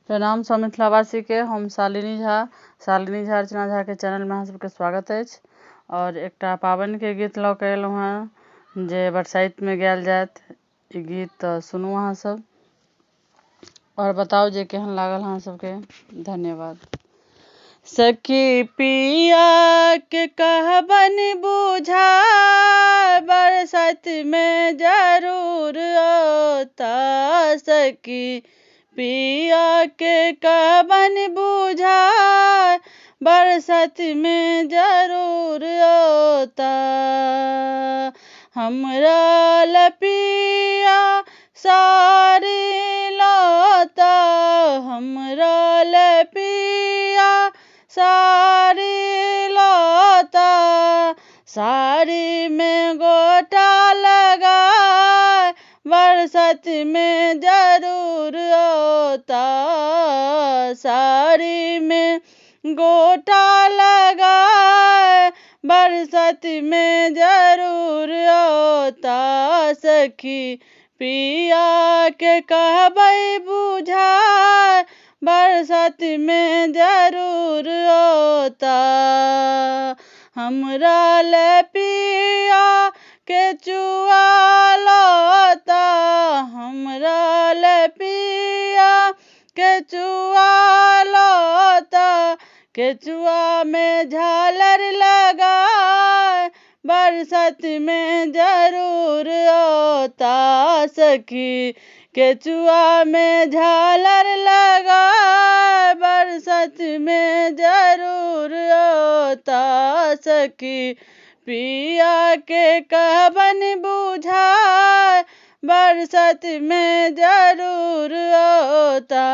प्रणाम सब मिथिलावासी के। हम शालिनी झा अर्चना झा के चैनल में अहाँ सबके स्वागत है। और एक पावन के गीत लऽ के एलहुँ हैं जे बरसाइत में गायल जायत। ई गीत सुनू अहाँ सब और बताओ जे केहन लागल अहाँ सबके। धन्यवाद। सखी पिया के कहबन बुझा बरसात में जरूर होता। सखी पिया के कहबन बुझा बरसात में जरूर होता। हमरा लपिया सारी लौता, हमरा लपिया सारी लौता। साड़ी में गोटा लगा बरसात में जरूर होता। साड़ी में गोटा लगा बरसात में जरूर होता। सखी पिया के कहबै बुझा बरसात में जरूर होता। हमरा लपिया के चुआ लौता, हमरा लपिया के चुआ लौता। केचुआ में झालर लगा बरसात में जरूर होता। सखी केचुआ में झालर लगा बरसात में जरूर होता। सखी पिया के कहबन बुझा बरसात में जरूर होता।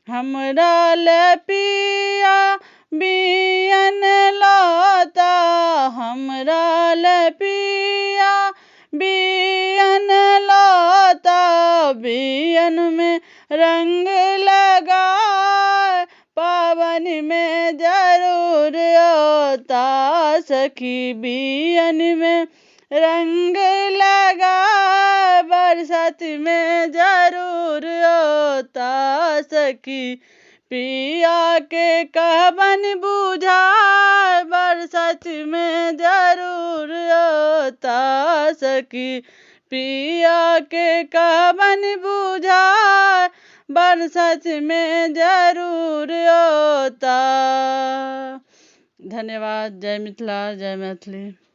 हमरा लपिया बियन लौता, हमरा लपिया बियन लौता। बियन में रंग लगा पावन में जरूर होता। सखी बियन में रंग लगा बरसात में जरूर होता। सखी पिया के कहबन बुझा बरसात में जरूर होता। सखी पिया के कहबन बुझा बरसात में जरूर होता। धन्यवाद। जय मिथिला, जय मैथिली।